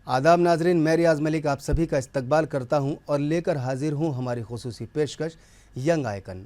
आदाब नाजरीन, मैं रियाज मलिक आप सभी का इस्तकबाल करता हूं और लेकर हाजिर हूं हमारी खुसूसी पेशकश यंग आइकन।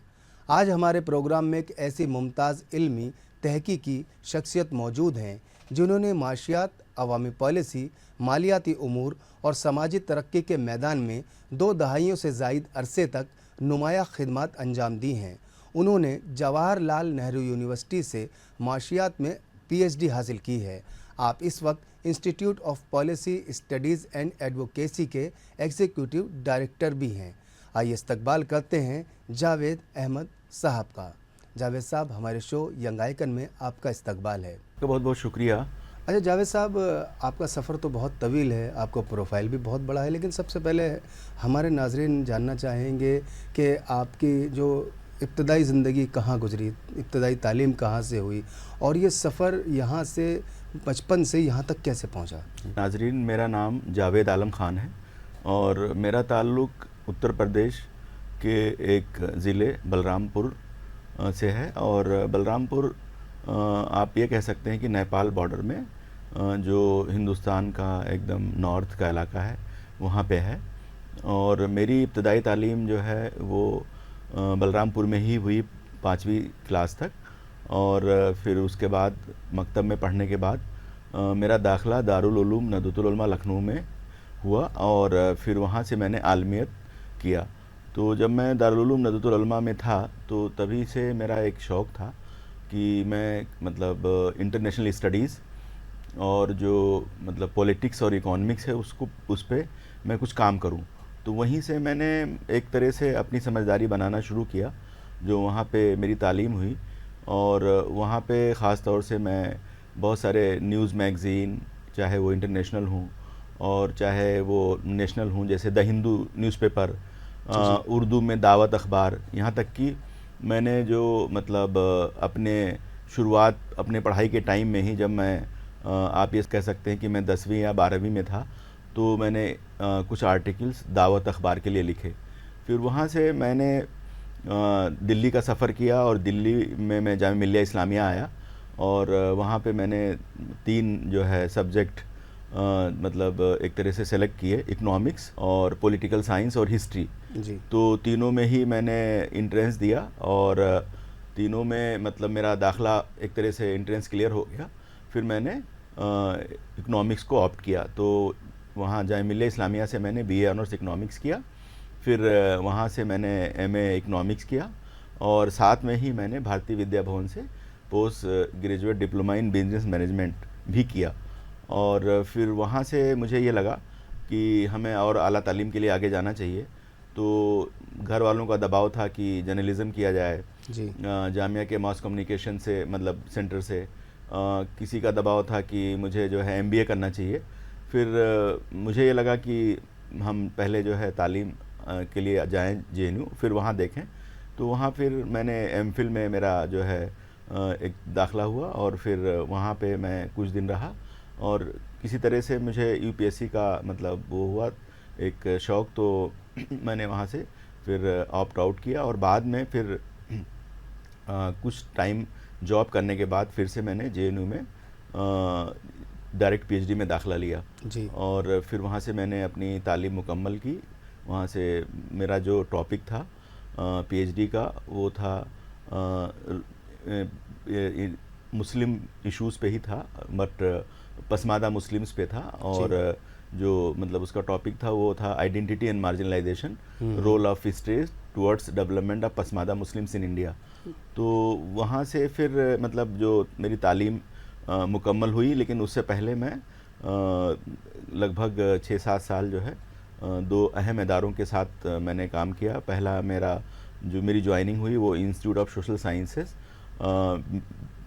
आज हमारे प्रोग्राम में एक ऐसी मुमताज़ इल्मी तहकीकी शख्सियत मौजूद हैं जिन्होंने माशियात, अवामी पॉलिसी, मालियाती उमूर और समाजी तरक्की के मैदान में 2 दहाइयों से ज़ायद अरसे तक नुमाया खिदमात अंजाम दी हैं। उन्होंने जवाहरलाल नेहरू यूनिवर्सिटी से माशियात में PhD हासिल की है। आप इस वक्त institute of policy studies and advocacy के एग्जीक्यूटिव डायरेक्टर भी हैं। आइए इस्तकबाल करते हैं जावेद अहमद साहब का। जावेद साहब, हमारे शो यंग आइकन में आपका इस्तकबाल है। तो बहुत बहुत शुक्रिया। अच्छा जावेद साहब, आपका सफ़र तो बहुत तवील है, आपका प्रोफाइल भी बहुत बड़ा है, लेकिन सबसे पहले हमारे नाजरीन जानना चाहेंगे कि आपकी जो इब्तदाई ज़िंदगी कहाँ गुजरी, इब्तदाई तालीम कहाँ से हुई और ये सफ़र यहाँ से बचपन से यहाँ तक कैसे पहुँचा? नाजरीन, मेरा नाम जावेद आलम ख़ान है और मेरा ताल्लुक़ उत्तर प्रदेश के एक ज़िले बलरामपुर से है। और बलरामपुर आप ये कह सकते हैं कि नेपाल बॉर्डर में जो हिंदुस्तान का एकदम नॉर्थ का इलाका है वहाँ पे है। और मेरी इब्तदाई तालीम जो है वो बलरामपुर में ही हुई 5वीं क्लास तक। और फिर उसके बाद मकतब में पढ़ने के बाद मेरा दाखिला दारुल उलूम नदवतुल उलमा लखनऊ में हुआ और फिर वहाँ से मैंने आलमियत किया। तो जब मैं दारुल उलूम नदवतुल उलमा में था तो तभी से मेरा एक शौक़ था कि मैं मतलब इंटरनेशनल स्टडीज़ और जो मतलब पॉलिटिक्स और इकोनॉमिक्स है उसको उस पर मैं कुछ काम करूं। तो वहीं से मैंने एक तरह से अपनी समझदारी बनाना शुरू किया जो वहाँ पे मेरी तालीम हुई। और वहाँ पे ख़ास तौर से मैं बहुत सारे न्यूज़ मैगज़ीन, चाहे वो इंटरनेशनल हों और चाहे वो नेशनल हों, जैसे द हिंदू न्यूज़पेपर, उर्दू में दावत अखबार, यहाँ तक कि मैंने जो मतलब अपने शुरुआत अपने पढ़ाई के टाइम में ही, जब मैं आप ये कह सकते हैं कि मैं 10वीं या 12वीं में था, तो मैंने कुछ आर्टिकल्स दावत अखबार के लिए लिखे। फिर वहाँ से मैंने दिल्ली का सफ़र किया और दिल्ली में मैं जामिया मिल्लिया इस्लामिया आया और वहाँ पे मैंने 3 जो है सब्जेक्ट मतलब एक तरह से सेलेक्ट किए, इकोनॉमिक्स और पॉलिटिकल साइंस और हिस्ट्री जी। तो तीनों में ही मैंने इंट्रेंस दिया और तीनों में मतलब मेरा दाखिला एक तरह से इंट्रेंस क्लियर हो गया। फिर मैंने इकोनॉमिक्स को ऑप्ट किया। तो वहाँ जामिया मिल्लिया इस्लामिया से मैंने BA ऑनर्स इकोनॉमिक्स किया। फिर वहाँ से मैंने MA इकोनॉमिक्स किया और साथ में ही मैंने भारतीय विद्या भवन से post graduate diploma in business management भी किया। और फिर वहाँ से मुझे ये लगा कि हमें और आला तालीम के लिए आगे जाना चाहिए। तो घर वालों का दबाव था कि जर्नलिज़म किया जाए जी। जामिया के मास कम्युनिकेशन से मतलब सेंटर से। किसी का दबाव था कि मुझे जो है MBA करना चाहिए। फिर मुझे ये लगा कि हम पहले जो है तालीम के लिए जाएं JNU, फिर वहाँ देखें। तो वहाँ फिर मैंने MPhil में मेरा जो है एक दाखिला हुआ और फिर वहाँ पे मैं कुछ दिन रहा और किसी तरह से मुझे UPSC का मतलब वो हुआ एक शौक़, तो मैंने वहाँ से फिर ऑप्ट आउट किया। और बाद में फिर कुछ टाइम जॉब करने के बाद फिर से मैंने JNU में डायरेक्ट PhD में दाखिला लिया जी। और फिर वहाँ से मैंने अपनी तालीम मुकम्मल की। वहाँ से मेरा जो टॉपिक था PhD का वो था मुस्लिम इश्यूज़ पे ही था, बट पसमादा मुस्लिम्स पे था। और जो मतलब उसका टॉपिक था वो था identity and marginalization, role of state towards development of Pasmanda Muslims in India. तो वहाँ से फिर मतलब जो मेरी तालीम मुकम्मल हुई, लेकिन उससे पहले मैं लगभग 6-7 साल जो है 2 अहम इदारों के साथ मैंने काम किया। पहला जो मेरी ज्वाइनिंग हुई वो इंस्टीट्यूट ऑफ सोशल साइंसेस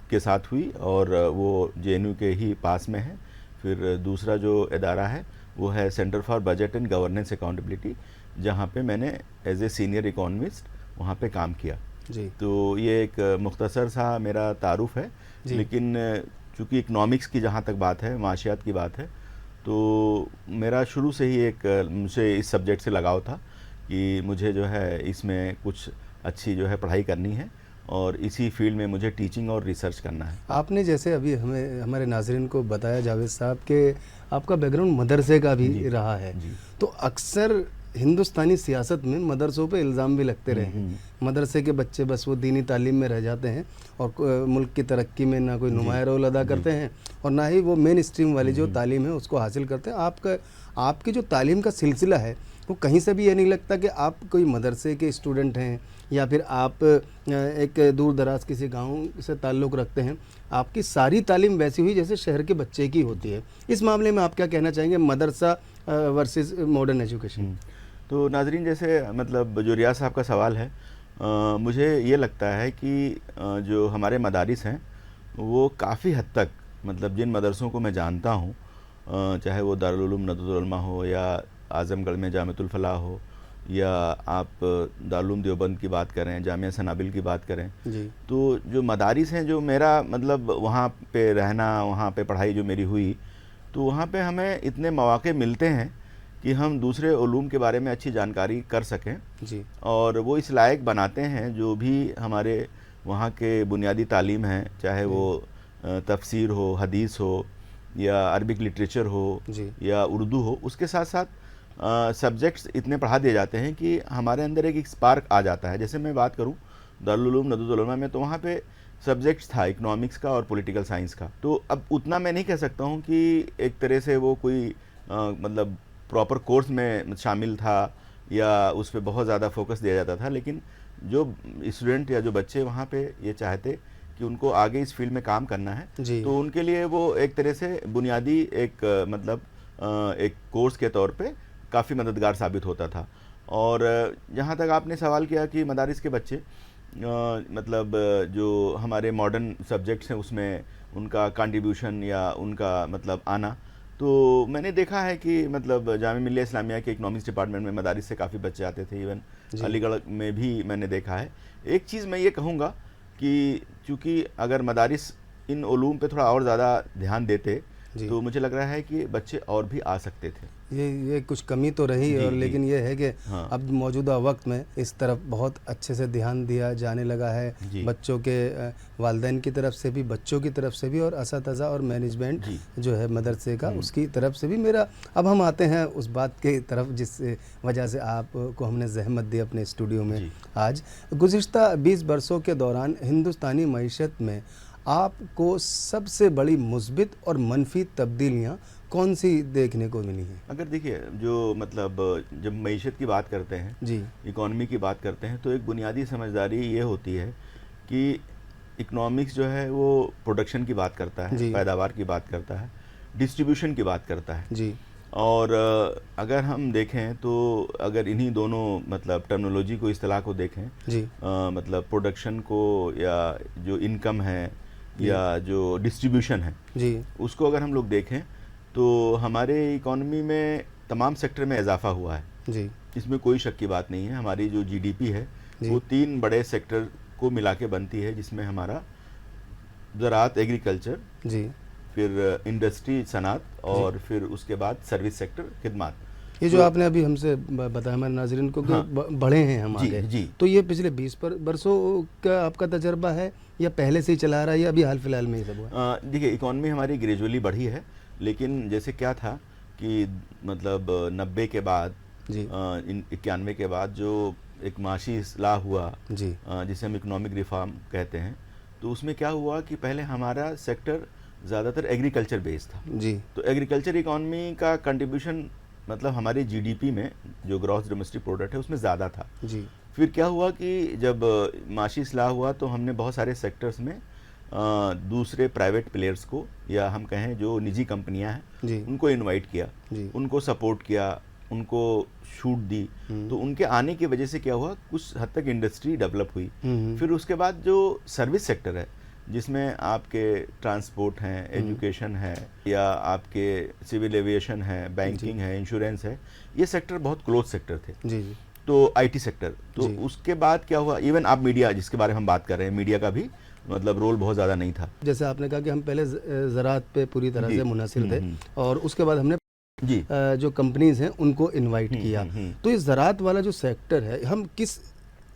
के साथ हुई और वो JNU के ही पास में है। फिर दूसरा जो इदारा है वो है centre for budget and governance accountability, जहाँ पे मैंने एज ए सीनियर इकोनॉमिस्ट वहाँ पे काम किया। जी। तो ये एक मुख्तसर सा मेरा तारुफ है। लेकिन चूँकि इकनॉमिक्स की जहाँ तक बात है, माशियात की बात है, तो मेरा शुरू से ही एक मुझे इस सब्जेक्ट से लगाव था कि मुझे जो है इसमें कुछ अच्छी जो है पढ़ाई करनी है। और इसी फील्ड में मुझे टीचिंग और रिसर्च करना है। आपने जैसे अभी हमें हमारे नाज़रीन को बताया जावेद साहब के आपका बैकग्राउंड मदरसे का भी रहा है, जी। तो अक्सर हिंदुस्तानी सियासत में मदरसों पे इल्ज़ाम भी लगते रहे हैं। मदरसे के बच्चे बस वो दीनी तालीम में रह जाते हैं और मुल्क की तरक्की में ना कोई नुमाया रोल अदा करते हैं और ना ही वो मेन स्ट्रीम वाली जो तालीम है उसको हासिल करते हैं। आपकी जो तालीम का सिलसिला है वो कहीं से भी ये नहीं लगता कि आप कोई मदरसे के स्टूडेंट हैं या फिर आप एक दूर दराज किसी गांव से ताल्लुक़ रखते हैं। आपकी सारी तालीम वैसी हुई जैसे शहर के बच्चे की होती है। इस मामले में आप क्या कहना चाहेंगे, मदरसा वर्सेस मॉडर्न एजुकेशन? तो नाजरीन, जैसे मतलब जो रियाज साहब का सवाल है, मुझे ये लगता है कि जो हमारे मदारिस हैं वो काफ़ी हद तक, मतलब जिन मदरसों को मैं जानता हूँ, चाहे वो दारुल उलूम नदवतुल उलमा हो या आज़मगढ़ में जामिअतुल फलाह हो या आप दारुल उलूम देवबंद की बात करें, जामिया सनाबिल की बात करें जी, तो जो मदारिस हैं, जो मेरा मतलब वहाँ पे रहना, वहाँ पे पढ़ाई जो मेरी हुई, तो वहाँ पे हमें इतने मौके मिलते हैं कि हम दूसरे उलूम के बारे में अच्छी जानकारी कर सकें जी, और वो इस लायक बनाते हैं जो भी हमारे वहाँ के बुनियादी तालीम हैं, चाहे वो तफसीर हो, हदीस हो या अरबिक लिटरेचर हो जी, या उर्दू हो। उसके साथ साथ सब्जेक्ट्स इतने पढ़ा दिए जाते हैं कि हमारे अंदर एक स्पार्क आ जाता है। जैसे मैं बात करूँ दारुल उलूम नदवतुल उलमा में, तो वहाँ पे सब्जेक्ट्स था इकोनॉमिक्स का और पॉलिटिकल साइंस का। तो अब उतना मैं नहीं कह सकता हूँ कि एक तरह से वो कोई मतलब प्रॉपर कोर्स में शामिल था या उस पर बहुत ज़्यादा फोकस दिया जाता था, लेकिन जो स्टूडेंट या जो बच्चे वहाँ पे ये चाहते कि उनको आगे इस फील्ड में काम करना है, तो उनके लिए वो एक तरह से बुनियादी एक मतलब एक कोर्स के तौर पे काफ़ी मददगार साबित होता था। और जहाँ तक आपने सवाल किया कि मदारिस के बच्चे मतलब जो हमारे मॉडर्न सब्जेक्ट्स हैं उसमें उनका कंट्रीब्यूशन या उनका मतलब आना, तो मैंने देखा है कि मतलब जामिया मिल्लिया इस्लामिया के इकोनॉमिक्स डिपार्टमेंट में मदारिस से काफ़ी बच्चे आते थे। इवन अलीगढ़ में भी मैंने देखा है। एक चीज़ मैं ये कहूँगा कि चूँकि अगर मदारिस इन उलूम पे थोड़ा और ज़्यादा ध्यान देते तो मुझे लग रहा है कि बच्चे और भी आ सकते थे। ये कुछ कमी तो रही और लेकिन ये है कि अब मौजूदा वक्त में इस तरफ बहुत अच्छे से ध्यान दिया जाने लगा है, बच्चों के वालिदैन की तरफ से भी, बच्चों की तरफ से भी और असातिज़ा और मैनेजमेंट जो है मदरसे का उसकी तरफ से भी। मेरा अब हम आते हैं उस बात की तरफ जिस वजह से आपको हमने ज़हमत दी अपने स्टूडियो में आज। गुज़िश्ता 20 बरसों के दौरान हिंदुस्तानी मईशत में आपको सबसे बड़ी मुस्बित और मनफी तब्दीलियाँ कौन सी देखने को मिली हैं? अगर देखिए, जो मतलब जब मईशत की बात करते हैं जी, इकोनॉमी की बात करते हैं, तो एक बुनियादी समझदारी ये होती है कि इकोनॉमिक्स जो है वो प्रोडक्शन की बात करता है, पैदावार की बात करता है, डिस्ट्रीब्यूशन की बात करता है जी। और अगर हम देखें तो अगर इन्हीं दोनों मतलब टर्मिनोलॉजी को, इस्तिलाह को देखें जी, मतलब प्रोडक्शन को या जो इनकम है या जो डिस्ट्रीब्यूशन है जी, उसको अगर हम लोग देखें तो हमारे इकोनॉमी में तमाम सेक्टर में इजाफा हुआ है जी, इसमें कोई शक की बात नहीं है। हमारी जो जीडीपी है वो 3 बड़े सेक्टर को मिला के बनती है, जिसमें हमारा ज़राअत, एग्रीकल्चर, जी, फिर इंडस्ट्री, सनात और फिर उसके बाद सर्विस सेक्टर, खिदमात। ये जो आपने अभी हमसे बताया हमारे नाज़रीन को कि बढ़े हैं हम आगे, तो ये पिछले 20 बरसों का आपका तजर्बा है या पहले से ही चला रहा है या अभी हाल फिलहाल में ही सब हुआ? देखिए, इकॉनमी हमारी ग्रेजुअली बढ़ी है, लेकिन जैसे क्या था कि मतलब 90 के बाद, 91 के बाद जो एक माशी इस्लाह हुआ जिसे हम इकोनॉमिक रिफॉर्म कहते हैं, तो उसमें क्या हुआ कि पहले हमारा सेक्टर ज़्यादातर एग्रीकल्चर बेस्ड था जी। तो एग्रीकल्चर इकॉनमी का कंट्रीब्यूशन मतलब हमारे जीडीपी में जो ग्रॉस डोमेस्टिक प्रोडक्ट है उसमें ज़्यादा था जी। फिर क्या हुआ कि जब माशी इस्लाह हुआ तो हमने बहुत सारे सेक्टर्स में दूसरे प्राइवेट प्लेयर्स को या हम कहें जो निजी कंपनियां हैं उनको इनवाइट किया, उनको सपोर्ट किया, उनको छूट दी, तो उनके आने की वजह से क्या हुआ, कुछ हद तक इंडस्ट्री डेवलप हुई। फिर उसके बाद जो सर्विस सेक्टर है जिसमें आपके ट्रांसपोर्ट हैं, एजुकेशन है या आपके सिविल एविएशन है, बैंकिंग है, इंश्योरेंस है, ये सेक्टर बहुत क्लोज सेक्टर थे जी। तो आईटी सेक्टर। तो उसके बाद क्या हुआ, इवन आप मीडिया जिसके बारे में हम बात कर रहे हैं, मीडिया का भी मतलब रोल बहुत ज़्यादा नहीं था। जैसे आपने कहा कि हम पहले ज़राअत पे पूरी तरह से मुनहसिर थे और उसके बाद हमने जो कंपनीज हैं उनको इनवाइट किया, तो ये ज़राअत वाला जो सेक्टर है हम किस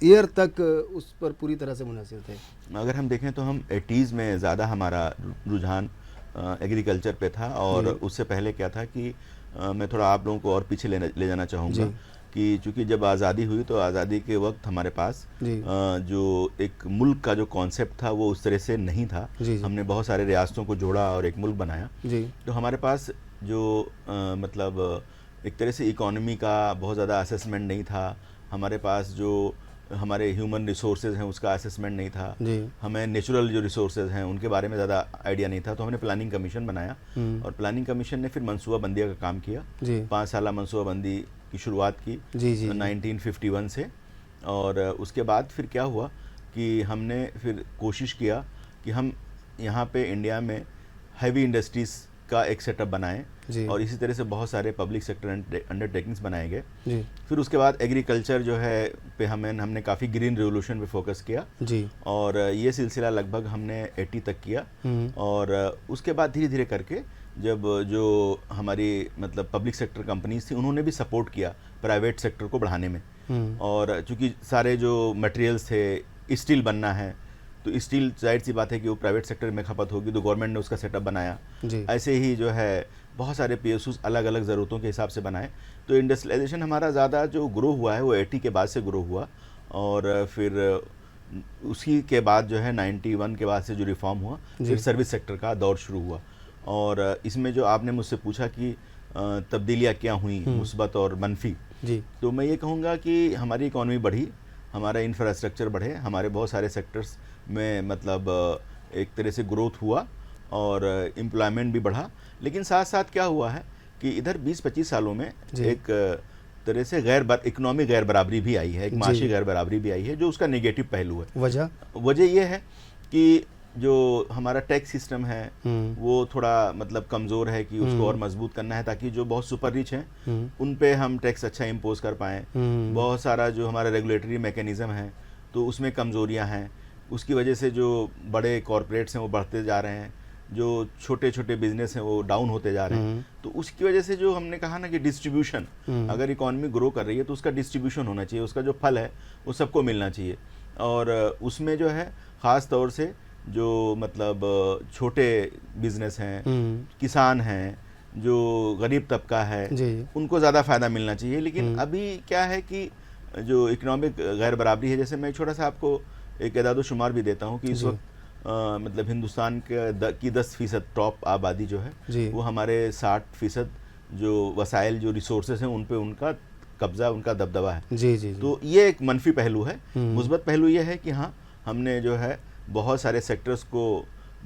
ईयर तक उस पर पूरी तरह से मुनहसिर थे? अगर हम देखें तो हम 80s में ज़्यादा हमारा रुझान एग्रीकल्चर पे था, और उससे पहले क्या था कि मैं थोड़ा आप लोगों को और पीछे ले जाना चाहूँगा कि चूंकि जब आज़ादी हुई तो आज़ादी के वक्त हमारे पास जो एक मुल्क का जो कॉन्सेप्ट था वो उस तरह से नहीं था। हमने बहुत सारे रियासतों को जोड़ा और एक मुल्क बनाया। तो हमारे पास जो मतलब एक तरह से इकोनॉमी का बहुत ज़्यादा असेसमेंट नहीं था, हमारे पास जो हमारे ह्यूमन रिसोर्सेज हैं उसका असेसमेंट नहीं था, हमें नेचुरल जो रिसोर्सेज हैं उनके बारे में ज़्यादा आइडिया नहीं था। तो हमने प्लानिंग कमीशन बनाया और प्लानिंग कमीशन ने फिर मनसूबाबंदी का काम किया। 5 साल मनसूबाबंदी की शुरुआत की 1951 से, और उसके बाद फिर क्या हुआ कि हमने फिर कोशिश किया कि हम यहाँ पे इंडिया में हैवी इंडस्ट्रीज़ का एक सेटअप बनाएं, और इसी तरह से बहुत सारे पब्लिक सेक्टर अंडरटेकिंग्स बनाए गए। फिर उसके बाद एग्रीकल्चर जो है पे हमने काफ़ी ग्रीन रेवोल्यूशन पे फोकस किया, और ये सिलसिला लगभग हमने 80 तक किया। और उसके बाद धीरे धीरे करके जब जो हमारी मतलब पब्लिक सेक्टर कंपनीज थी उन्होंने भी सपोर्ट किया प्राइवेट सेक्टर को बढ़ाने में। और चूँकि सारे जो मटेरियल्स थे, स्टील बनना है तो स्टील जाहिर सी बात है कि वो प्राइवेट सेक्टर में खपत होगी, तो गवर्नमेंट ने उसका सेटअप बनाया। ऐसे ही जो है बहुत सारे पीएसयूज अलग अलग ज़रूरतों के हिसाब से बनाए। तो इंडस्ट्रियलाइजेशन हमारा ज़्यादा जो ग्रो हुआ है वो 80 के बाद से ग्रो हुआ, और फिर उसी के बाद जो है 91 के बाद से जो रिफॉर्म हुआ फिर सर्विस सेक्टर का दौर शुरू हुआ। और इसमें जो आपने मुझसे पूछा कि तब्दीलियाँ क्या हुई मुस्बत और मनफी, तो मैं ये कहूँगा कि हमारी इकॉनमी बढ़ी, हमारा इंफ्रास्ट्रक्चर बढ़े, हमारे बहुत सारे सेक्टर्स में मतलब एक तरह से ग्रोथ हुआ और एम्प्लॉयमेंट भी बढ़ा। लेकिन साथ साथ क्या हुआ है कि इधर 20-25 सालों में एक तरह से इकोनॉमिक गैर बराबरी भी आई है, एक माशी गैर बराबरी भी आई है, जो उसका नेगेटिव पहलू है। वजह ये है कि जो हमारा टैक्स सिस्टम है वो थोड़ा मतलब कमज़ोर है, कि उसको और मजबूत करना है ताकि जो बहुत सुपर रिच हैं उन पे हम टैक्स अच्छा इम्पोज कर पाएँ। बहुत सारा जो हमारा रेगुलेटरी मैकेनिज़्म है तो उसमें कमज़ोरियाँ हैं, उसकी वजह से जो बड़े कॉरपोरेट्स हैं वो बढ़ते जा रहे हैं, जो छोटे छोटे बिजनेस हैं वो डाउन होते जा रहे हैं। तो उसकी वजह से जो हमने कहा ना कि डिस्ट्रीब्यूशन, अगर इकॉनमी ग्रो कर रही है तो उसका डिस्ट्रीब्यूशन होना चाहिए, उसका जो फल है वो सबको मिलना चाहिए। और उसमें जो है ख़ास तौर से जो मतलब छोटे बिजनेस हैं, किसान हैं, जो गरीब तबका है, उनको ज़्यादा फ़ायदा मिलना चाहिए। लेकिन अभी क्या है कि जो इकोनॉमिक गैर बराबरी है, जैसे मैं छोटा सा आपको एक एदाद शुमार भी देता हूँ कि इस वक्त मतलब हिंदुस्तान की 10% टॉप आबादी जो है वो हमारे 60% जो वसाइल जो रिसोर्सेज हैं उन पे उनका कब्जा, उनका दबदबा है। तो ये एक मनफी पहलू है। मुस्बत पहलू ये है कि हाँ, हमने जो है बहुत सारे सेक्टर्स को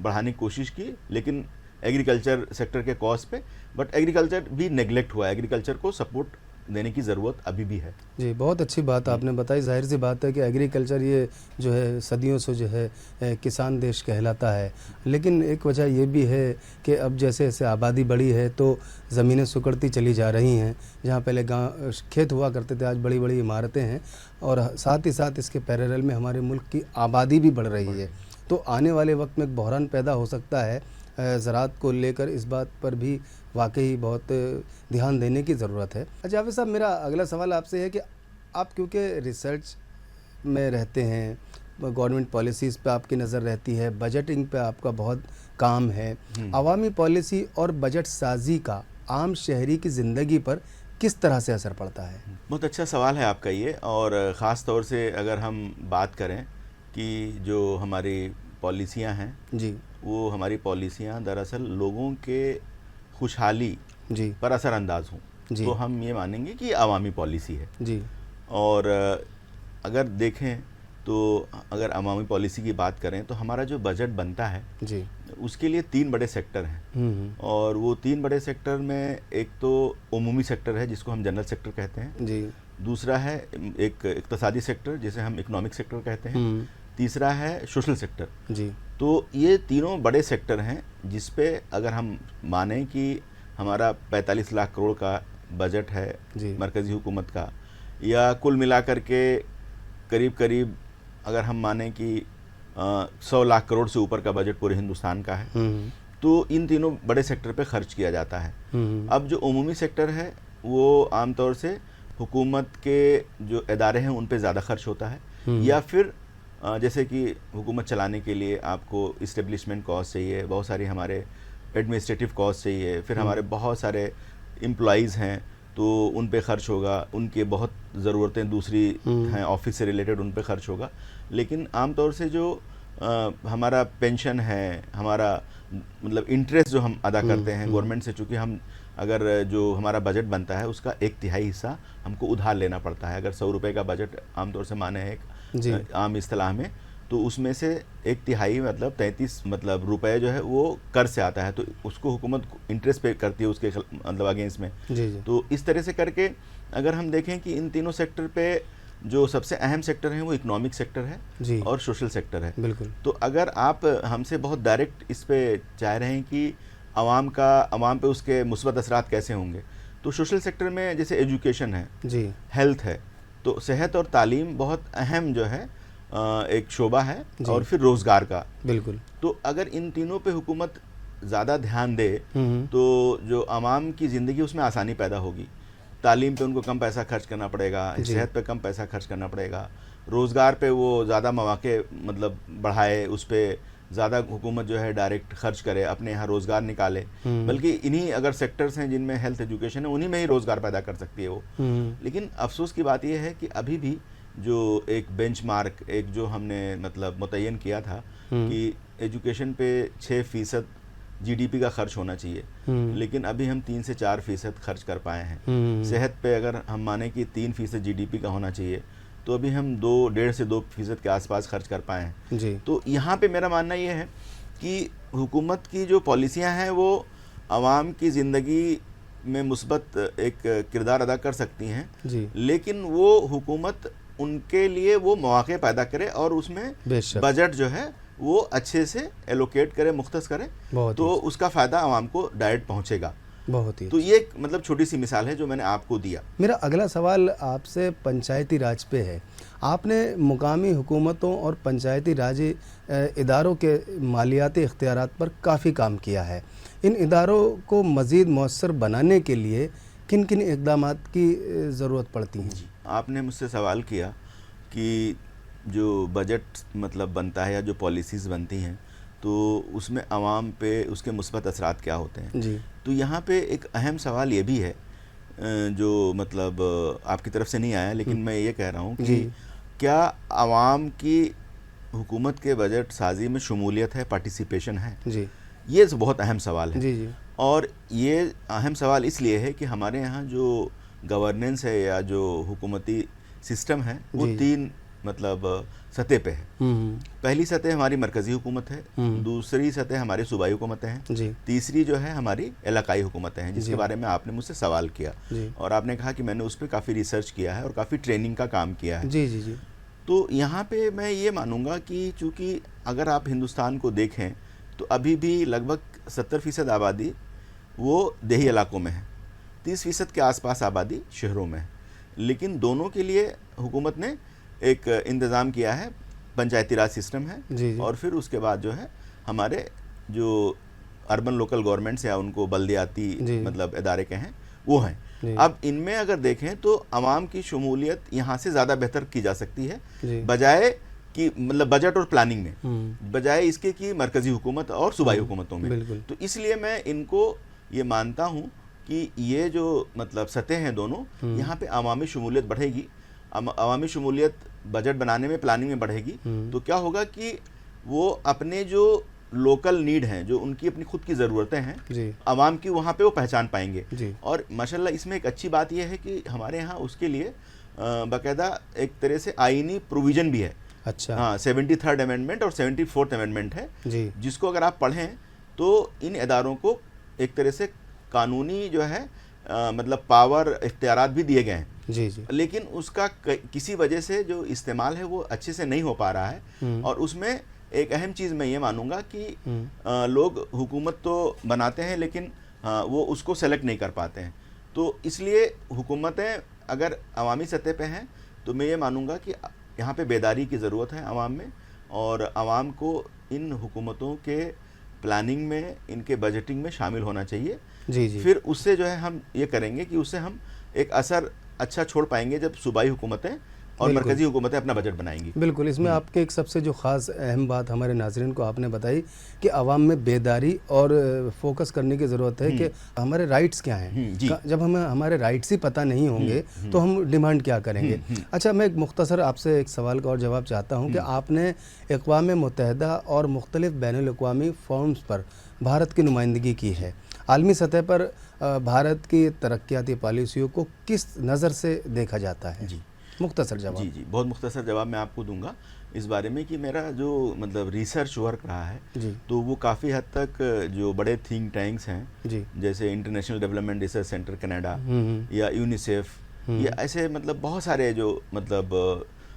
बढ़ाने की कोशिश की, लेकिन एग्रीकल्चर सेक्टर के कॉस्ट पे, बट एग्रीकल्चर भी नेग्लेक्ट हुआ है। एग्रीकल्चर को सपोर्ट देने की ज़रूरत अभी भी है। जी, बहुत अच्छी बात आपने बताई। जाहिर सी बात है कि एग्रीकल्चर ये जो है सदियों से जो है किसान देश कहलाता है, लेकिन एक वजह ये भी है कि अब जैसे जैसे आबादी बढ़ी है तो ज़मीनें सिकुड़ती चली जा रही हैं। जहाँ पहले गाँव खेत हुआ करते थे, आज बड़ी बड़ी इमारतें हैं, और साथ ही साथ इसके पैरेलल में हमारे मुल्क की आबादी भी बढ़ रही है। तो आने वाले वक्त में एक बहरान पैदा हो सकता है ज़राअत को लेकर। इस बात पर भी वाकई बहुत ध्यान देने की ज़रूरत है। जावेद साहब, मेरा अगला सवाल आपसे है कि आप क्योंकि रिसर्च में रहते हैं, गवर्नमेंट पॉलिसीज़ पे आपकी नज़र रहती है, बजटिंग पे आपका बहुत काम है, अवामी पॉलिसी और बजट साजी का आम शहरी की ज़िंदगी पर किस तरह से असर पड़ता है? बहुत अच्छा सवाल है आपका ये, और ख़ास तौर से अगर हम बात करें कि जो हमारी पॉलिसियाँ हैं वो हमारी पॉलिसियाँ दरअसल लोगों के खुशहाली पर असरअंदाज हों, तो हम ये मानेंगे कि अवामी पॉलिसी है। और अगर देखें तो अगर अवामी पॉलिसी की बात करें तो हमारा जो बजट बनता है उसके लिए 3 बड़े सेक्टर हैं, और वो 3 बड़े सेक्टर में एक तो उमूमी सेक्टर है जिसको हम जनरल सेक्टर कहते हैं, दूसरा है एक इक्तिसादी सेक्टर जिसे हम इकोनॉमिक सेक्टर कहते हैं, तीसरा है सोशल सेक्टर। तो ये तीनों बड़े सेक्टर हैं जिस पे अगर हम माने कि हमारा 45 लाख करोड़ का बजट है मरकज़ी हुकूमत का, या कुल मिलाकर के करीब करीब अगर हम माने कि 100 लाख करोड़ से ऊपर का बजट पूरे हिंदुस्तान का है, तो इन तीनों बड़े सेक्टर पे खर्च किया जाता है। अब जो उमूमी सेक्टर है वो आमतौर से हुकूमत के जो इदारे हैं उन पे ज़्यादा खर्च होता है, या फिर जैसे कि हुकूमत चलाने के लिए आपको इस्टेब्लिशमेंट कॉस्ट चाहिए, बहुत सारी हमारे एडमिनिस्ट्रेटिव कॉस्ट चाहिए, फिर हमारे बहुत सारे एम्प्लॉइज़ हैं तो उन पे खर्च होगा, उनके बहुत ज़रूरतें दूसरी हैं ऑफिस से रिलेटेड, उन पे खर्च होगा। लेकिन आमतौर से जो हमारा पेंशन है, हमारा मतलब इंटरेस्ट जो हम अदा करते हैं गवर्नमेंट से, चूँकि हम अगर जो हमारा बजट बनता है उसका 1/3 हिस्सा हमको उधार लेना पड़ता है। अगर 100 रुपये का बजट आमतौर से माने है एक आम इस्तेलाह में, तो उसमें से 1/3 मतलब 33 मतलब रुपए जो है वो कर से आता है, तो उसको हुकूमत इंटरेस्ट पे करती है उसके मतलब अगेंस्ट में। तो इस तरह से करके अगर हम देखें कि इन तीनों सेक्टर पे जो सबसे अहम सेक्टर है वो इकोनॉमिक सेक्टर है और सोशल सेक्टर है। बिल्कुल। तो अगर आप हमसे बहुत डायरेक्ट इस पे चाह रहे हैं कि आवाम पे उसके मुस्बत असरात कैसे होंगे, तो सोशल सेक्टर में जैसे एजुकेशन है, हेल्थ है, तो सेहत और तालीम बहुत अहम जो है एक शोबा है, और फिर रोज़गार का। बिल्कुल। तो अगर इन तीनों पे हुकूमत ज़्यादा ध्यान दे तो जो आवाम की ज़िंदगी उसमें आसानी पैदा होगी। तालीम पे उनको कम पैसा खर्च करना पड़ेगा, सेहत पे कम पैसा खर्च करना पड़ेगा, रोज़गार पे वो ज़्यादा मौके मतलब बढ़ाए, उस पर ज़्यादा हुकूमत जो है डायरेक्ट खर्च करे, अपने यहाँ रोज़गार निकाले। बल्कि इन्हीं अगर सेक्टर्स हैं जिनमें हेल्थ एजुकेशन है, उन्हीं में ही रोज़गार पैदा कर सकती है वो। लेकिन अफसोस की बात यह है कि अभी भी जो एक बेंचमार्क एक जो हमने मतलब मुतय्यन किया था कि एजुकेशन पे 6% जीडीपी का खर्च होना चाहिए, लेकिन अभी हम 3 से 4% खर्च कर पाए हैं। सेहत पे अगर हम माने कि 3% जीडीपी का होना चाहिए, तो अभी हम 1.5 से 2% के आसपास खर्च कर पाए हैं। तो यहाँ पे मेरा मानना ये है कि हुकूमत की जो पॉलिसियाँ हैं वो आवाम की ज़िंदगी में मुस्बत एक किरदार अदा कर सकती हैं, लेकिन वो हुकूमत उनके लिए वो मौके पैदा करे और उसमें बजट जो है वो अच्छे से एलोकेट करे, मुख्तस करे, तो उसका फ़ायदा आवाम को डायरेक्ट पहुँचेगा। बहुत ही। तो ये एक मतलब छोटी सी मिसाल है जो मैंने आपको दिया। मेरा अगला सवाल आपसे पंचायती राज पे है। आपने मुकामी हुकूमतों और पंचायती राज इदारों के मालियाती इख्तियारात पर काफ़ी काम किया है। इन इदारों को मज़ीद मौसर बनाने के लिए किन किन इक़दामात की ज़रूरत पड़ती हैं? आपने मुझसे सवाल किया कि जो बजट मतलब बनता है या जो पॉलिसीज़ बनती हैं तो उसमें आवाम पे उसके मुस्बत असरात क्या होते हैं। तो यहाँ पे एक अहम सवाल ये भी है जो मतलब आपकी तरफ से नहीं आया, लेकिन मैं ये कह रहा हूँ कि क्या आवाम की हुकूमत के बजट साजी में शमूलियत है, पार्टिसिपेशन है? ये बहुत अहम सवाल है। और ये अहम सवाल इसलिए है कि हमारे यहाँ जो गवर्नेंस है या जो हुकूमती सिस्टम है वो 3 मतलब सतह पे है। पहली सतह हमारी मरकज़ी हुकूमत है, दूसरी सतह हमारी सूबाई हुकूमतें हैं, तीसरी जो है हमारी इलाकाई हुकूमतें हैं, जिसके बारे में आपने मुझसे सवाल किया और आपने कहा कि मैंने उस पर काफ़ी रिसर्च किया है और काफ़ी ट्रेनिंग का काम किया है। तो यहाँ पे मैं ये मानूंगा कि चूँकि अगर आप हिंदुस्तान को देखें तो अभी भी लगभग 70% आबादी वो देही इलाकों में है, 30% के आसपास आबादी शहरों में है। लेकिन दोनों के लिए हुकूमत ने एक इंतज़ाम किया है, पंचायती राज सिस्टम है और फिर उसके बाद जो है हमारे जो अर्बन लोकल गवर्नमेंट्स या उनको बल्दियाती मतलब इदारे के हैं वो हैं। अब इनमें अगर देखें तो आवाम की शमूलियत यहाँ से ज़्यादा बेहतर की जा सकती है, बजाय कि मतलब बजट और प्लानिंग में, बजाय इसके कि मरकज़ी हुकूमत और सूबाई हुकूमतों में। तो इसलिए मैं इनको ये मानता हूँ कि ये जो मतलब सतह हैं दोनों, यहाँ पे अवामी शमूलियत बढ़ेगी, अवामी शमूलियत बजट बनाने में, प्लानिंग में बढ़ेगी। तो क्या होगा कि वो अपने जो लोकल नीड हैं, जो उनकी अपनी खुद की ज़रूरतें हैं आवाम की, वहाँ पे वो पहचान पाएंगे। और माशाल्लाह इसमें एक अच्छी बात यह है कि हमारे यहाँ उसके लिए बाकायदा एक तरह से आईनी प्रोविज़न भी है। अच्छा। हाँ, 73rd अमेंडमेंट और 74th अमेंडमेंट है, जिसको अगर आप पढ़ें तो इन इदारों को एक तरह से कानूनी जो है मतलब पावर इख्तियारात भी दिए गए हैं। लेकिन उसका किसी वजह से जो इस्तेमाल है वो अच्छे से नहीं हो पा रहा है। और उसमें एक अहम चीज़ मैं ये मानूंगा कि लोग हुकूमत तो बनाते हैं लेकिन वो उसको सेलेक्ट नहीं कर पाते हैं। तो इसलिए हुकूमतें अगर अवामी सतह पे हैं तो मैं ये मानूंगा कि यहाँ पे बेदारी की ज़रूरत है आवाम में, और आवाम को इन हुकूमतों के प्लानिंग में, इनके बजटिंग में शामिल होना चाहिए। फिर उससे जो है हम ये करेंगे कि उससे हम एक असर अच्छा छोड़ पाएंगे जब सूबाई हुकूमतें और बिल्कुल। मरकज़ी हुकूमतें अपना बजट बनाएंगी। बिल्कुल, इसमें आपके एक सबसे जो ख़ास अहम बात हमारे नाज़रीन को आपने बताई कि आवाम में बेदारी और फोकस करने की ज़रूरत है कि हमारे राइट्स क्या हैं। जी। जब हमें हमारे राइट्स ही पता नहीं होंगे तो हम डिमांड क्या करेंगे। अच्छा, मैं एक मुख्तसर आपसे एक सवाल का और जवाब चाहता हूँ कि आपने अक़वाम मुत्तहिदा और मुख्तलिफ़ बैनुल-अक़वामी फ़ोरम्स पर भारत की नुमाइंदगी की है। आलमी सतह पर भारत की तरक्याती पॉलिसियों को किस नज़र से देखा जाता है? जी, मुख्तसर जवाब। जी, बहुत मुख्तसर जवाब मैं आपको दूंगा इस बारे में कि मेरा जो मतलब रिसर्च वर्क रहा है, जी। तो वो काफ़ी हद तक जो बड़े थिंक टैंक्स हैं, जी। जैसे international development research centre Canada या यूनिसेफ या ऐसे मतलब बहुत सारे जो मतलब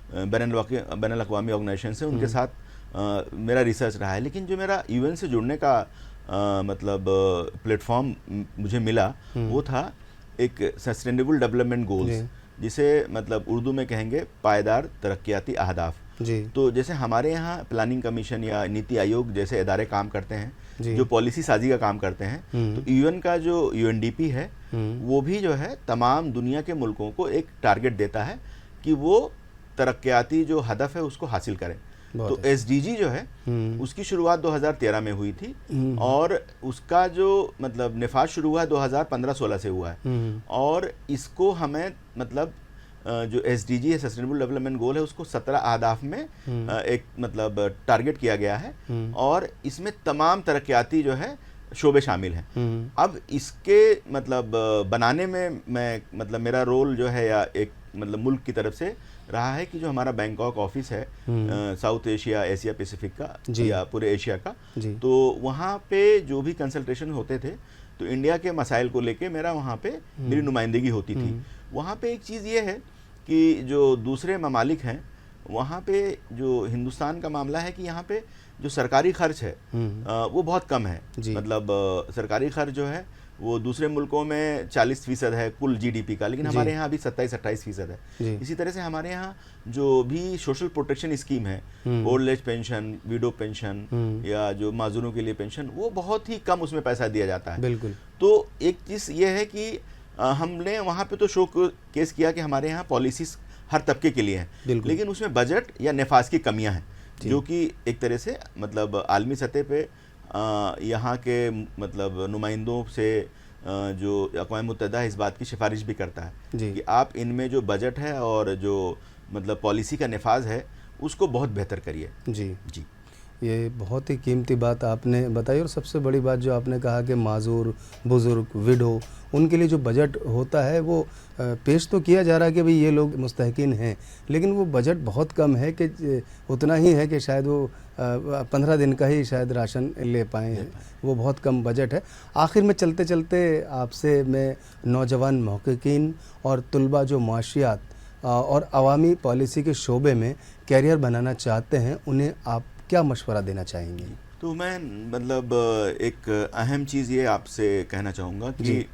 बैनुल-अक़वामी ऑर्गेनाइजेशन हैं, उनके साथ मेरा रिसर्च रहा है। लेकिन जो मेरा यूएन से जुड़ने का मतलब प्लेटफॉर्म मुझे मिला, वो था एक सस्टेनेबल डेवलपमेंट गोल्स, जिसे मतलब उर्दू में कहेंगे पायदार तरक्याती अहदाफ। जी। तो जैसे हमारे यहाँ प्लानिंग कमीशन या नीति आयोग जैसे इदारे काम करते हैं, जी। जो पॉलिसी साजी का काम करते हैं, तो यूएन का जो यूएनडीपी है, वो भी जो है तमाम दुनिया के मुल्कों को एक टारगेट देता है कि वो तरक्याती जो हदफ है उसको हासिल करें। तो एसडीजी जो है उसकी शुरुआत 2013 में हुई थी और उसका जो मतलब निफाज शुरू हुआ 2015-16 से हुआ है। और इसको हमें मतलब जो एसडीजी है, सस्टेनेबल डेवलपमेंट गोल है, उसको 17 अहदाफ में एक मतलब टारगेट किया गया है और इसमें तमाम तरक्याती जो है शोबे शामिल हैं। अब इसके मतलब बनाने में मैं मतलब मेरा रोल जो है या एक मतलब मुल्क की तरफ से रहा है कि जो हमारा बैंकॉक ऑफिस है साउथ एशिया, एशिया पैसिफिक का या पूरे एशिया का, तो वहाँ पे जो भी कंसल्टेशन होते थे तो इंडिया के मसाइल को लेके मेरा वहाँ पे मेरी नुमाइंदगी होती थी। वहाँ पे एक चीज़ ये है कि जो दूसरे ममालिक हैं वहाँ पे जो हिंदुस्तान का मामला है कि यहाँ पे जो सरकारी खर्च है वो बहुत कम है। मतलब सरकारी खर्च जो है वो दूसरे मुल्कों में 40% है कुल जीडीपी का, लेकिन हमारे यहाँ अभी 27-28% है। इसी तरह से हमारे यहाँ जो भी सोशल प्रोटेक्शन स्कीम है, old age pension, window pension या जो माजूरों के लिए पेंशन, वो बहुत ही कम उसमें पैसा दिया जाता है। बिल्कुल। तो एक चीज़ ये है कि हमने वहाँ पे तो शो केस किया कि हमारे यहाँ पॉलिसीज हर तबके के लिए हैं, लेकिन उसमें बजट या नफाज की कमियाँ हैं, जो कि एक तरह से मतलब आलमी सतह पे यहाँ के मतलब नुमाइंदों से जो अक़वाम मुत्तहिदा है इस बात की सिफारिश भी करता है कि आप इनमें जो बजट है और जो मतलब पॉलिसी का नफाज है उसको बहुत बेहतर करिए। जी जी, ये बहुत ही कीमती बात आपने बताई और सबसे बड़ी बात जो आपने कहा कि माजूर, बुज़ुर्ग, विडो, उनके लिए जो बजट होता है वो पेश तो किया जा रहा है कि भाई ये लोग मुस्तहिकीन हैं, लेकिन वो बजट बहुत कम है कि उतना ही है कि शायद वो 15 दिन का ही शायद राशन ले पाएँ, वो बहुत कम बजट है। आखिर में चलते चलते आपसे मैं नौजवान महक़क़ीन और तुलबा जो माशियात और अवामी पॉलिसी के शोबे में कैरियर बनाना चाहते हैं, उन्हें आप क्या मशवरा देना चाहेंगे? तो मैं मतलब एक अहम चीज़ ये आपसे कहना चाहूँगा कि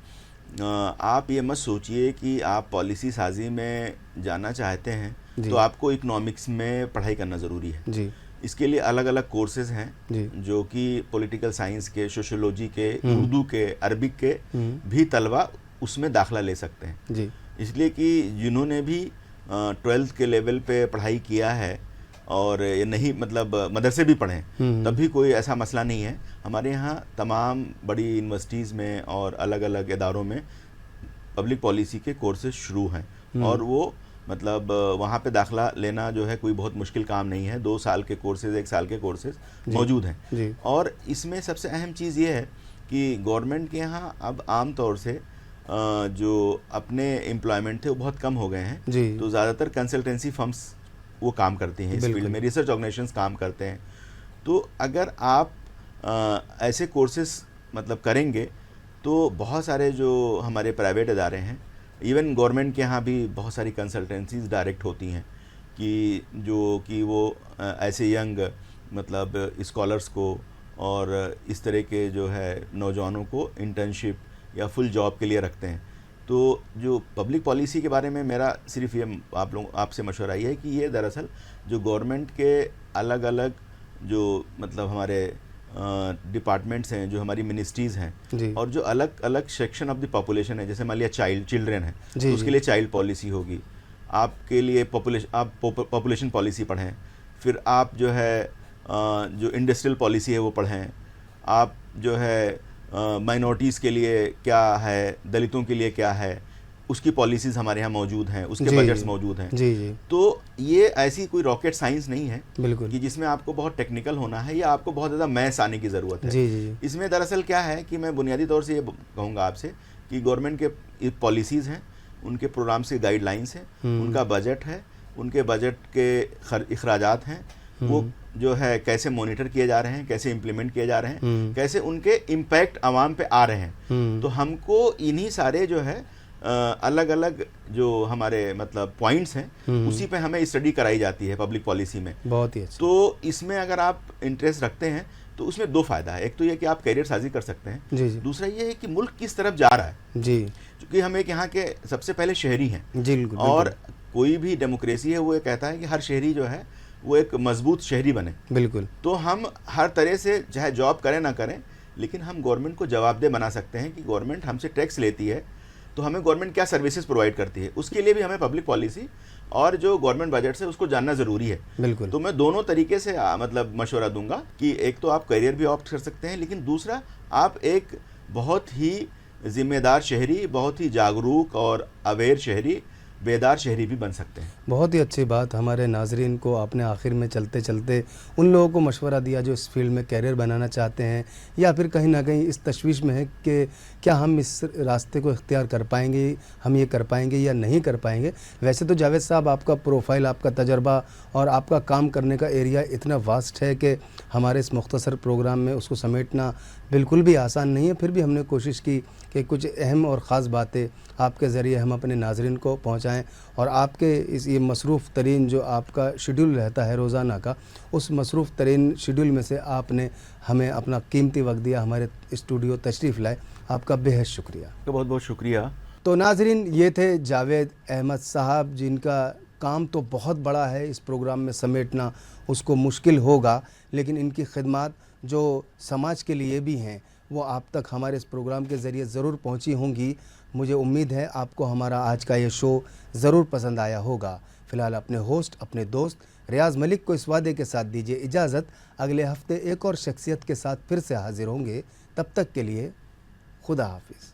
आप ये मत सोचिए कि आप पॉलिसी साजी में जाना चाहते हैं तो आपको इकोनॉमिक्स में पढ़ाई करना ज़रूरी है। जी। इसके लिए अलग अलग कोर्सेज हैं जो कि पॉलिटिकल साइंस के, सोशियोलॉजी के, उर्दू के, अरबिक के भी तलबा उसमें दाखिला ले सकते हैं। जी। इसलिए कि जिन्होंने भी 12th के लेवल पे पढ़ाई किया है और ये नहीं मतलब मदरसे भी पढ़ें, तब भी कोई ऐसा मसला नहीं है। हमारे यहाँ तमाम बड़ी यूनिवर्सिटीज़ में और अलग अलग इदारों में पब्लिक पॉलिसी के कोर्सेज शुरू हैं और वो मतलब वहाँ पे दाखिला लेना जो है कोई बहुत मुश्किल काम नहीं है। 2 साल के कोर्सेज, 1 साल के कोर्सेज मौजूद हैं। और इसमें सबसे अहम चीज़ ये है कि गवर्नमेंट के यहाँ अब आम तौर से जो अपने एम्प्लॉयमेंट थे वो बहुत कम हो गए हैं, तो ज़्यादातर कंसल्टेंसी फर्म्स वो काम करती हैं इस फील्ड में, रिसर्च ऑर्गेनाइजेशंस काम करते हैं। तो अगर आप ऐसे कोर्सेज मतलब करेंगे तो बहुत सारे जो हमारे प्राइवेट इदारे हैं, इवन गवर्नमेंट के यहाँ भी बहुत सारी कंसल्टेंसीज डायरेक्ट होती हैं कि जो कि वो ऐसे यंग मतलब स्कॉलर्स को और इस तरह के जो है नौजवानों को इंटर्नशिप या फुल जॉब के लिए रखते हैं। तो जो पब्लिक पॉलिसी के बारे में मेरा सिर्फ ये आपसे मशवरा ये है कि ये दरअसल जो गवर्नमेंट के अलग अलग जो मतलब हमारे डिपार्टमेंट्स हैं, जो हमारी मिनिस्ट्रीज़ हैं और जो अलग अलग सेक्शन ऑफ द पॉपुलेशन है, जैसे मान लिया चिल्ड्रेन है तो उसके लिए चाइल्ड पॉलिसी होगी, आपके लिए पॉपुलेशन पॉलिसी पढ़ें, फिर आप जो है जो इंडस्ट्रियल पॉलिसी है वो पढ़ें, आप जो है माइनॉरिटीज़ के लिए क्या है, दलितों के लिए क्या है, उसकी पॉलिसीज़ हमारे यहाँ मौजूद हैं, उसके जी, बजट्स जी। मौजूद हैं। जी जी तो ये ऐसी कोई रॉकेट साइंस नहीं है बिल्कुल। कि जिसमें आपको बहुत टेक्निकल होना है या आपको बहुत ज़्यादा मैथ्स आने की ज़रूरत है। जी जी जी इसमें दरअसल क्या है कि मैं बुनियादी तौर से ये कहूँगा आपसे कि गवर्नमेंट के पॉलिसीज़ हैं, उनके प्रोग्राम्स के गाइडलाइंस हैं, उनका बजट है, उनके बजट के अखराजात हैं, वो जो है कैसे मॉनिटर किए जा रहे हैं, कैसे इम्प्लीमेंट किए जा रहे हैं, कैसे उनके इम्पैक्ट आवाम पे आ रहे हैं। तो हमको इन्हीं सारे जो है अलग अलग जो हमारे मतलब पॉइंट्स हैं उसी पे हमें स्टडी कराई जाती है पब्लिक पॉलिसी में। बहुत ही अच्छा। तो इसमें अगर आप इंटरेस्ट रखते हैं तो उसमें दो फ़ायदा है। एक तो ये कि आप करियर साजी कर सकते हैं, जी जी दूसरा ये है कि मुल्क किस तरफ जा रहा है, जी क्योंकि हम एक यहाँ के सबसे पहले शहरी हैं जी बिल्कुल और कोई भी डेमोक्रेसी है वो ये कहता है कि हर शहरी जो है वो एक मजबूत शहरी बने। बिल्कुल तो हम हर तरह से चाहे जॉब करें ना करें, लेकिन हम गवर्नमेंट को जवाबदेह बना सकते हैं कि गवर्नमेंट हमसे टैक्स लेती है तो हमें गवर्नमेंट क्या सर्विसेज प्रोवाइड करती है, उसके लिए भी हमें पब्लिक पॉलिसी और जो गवर्नमेंट बजट से उसको जानना ज़रूरी है। बिल्कुल तो मैं दोनों तरीके से मतलब मशवरा दूंगा कि एक तो आप करियर भी ऑप्ट कर सकते हैं, लेकिन दूसरा आप एक बहुत ही जिम्मेदार शहरी, बहुत ही जागरूक और अवेयर शहरी, बेदार शहरी भी बन सकते हैं। बहुत ही अच्छी बात। हमारे नाजरीन को आपने आखिर में चलते चलते उन लोगों को मशवरा दिया जो इस फील्ड में कैरियर बनाना चाहते हैं या फिर कहीं ना कहीं इस तशवीश में है कि क्या हम इस रास्ते को इख्तियार कर पाएंगे, हम ये कर पाएंगे या नहीं कर पाएंगे। वैसे तो जावेद साहब आपका प्रोफाइल, आपका तजर्बा और आपका काम करने का एरिया इतना वास्ट है कि हमारे इस मुख्तसर प्रोग्राम में उसको समेटना बिल्कुल भी आसान नहीं है। फिर भी हमने कोशिश की कि कुछ अहम और ख़ास बातें आपके ज़रिए हम अपने नाजरीन को पहुँचाएँ और आपके इस ये मसरूफ़ तरीन जो आपका शेड्यूल रहता है रोज़ाना का, उस मसरूफ़ तरीन शेड्यूल में से आपने हमें अपना कीमती वक्त दिया, हमारे स्टूडियो तशरीफ़ लाए, आपका बेहद शुक्रिया। आपका बहुत बहुत शुक्रिया। तो नाजरीन, ये थे जावेद अहमद साहब जिनका काम तो बहुत बड़ा है, इस प्रोग्राम में समेटना उसको मुश्किल होगा, लेकिन इनकी खिदमत जो समाज के लिए भी हैं वो आप तक हमारे इस प्रोग्राम के ज़रिए ज़रूर पहुंची होंगी। मुझे उम्मीद है आपको हमारा आज का ये शो ज़रूर पसंद आया होगा। फ़िलहाल अपने होस्ट, अपने दोस्त रियाज़ मलिक को इस वादे के साथ दीजिए इजाज़त, अगले हफ्ते एक और शख्सियत के साथ फिर से हाजिर होंगे। तब तक के लिए खुदा हाफिज़।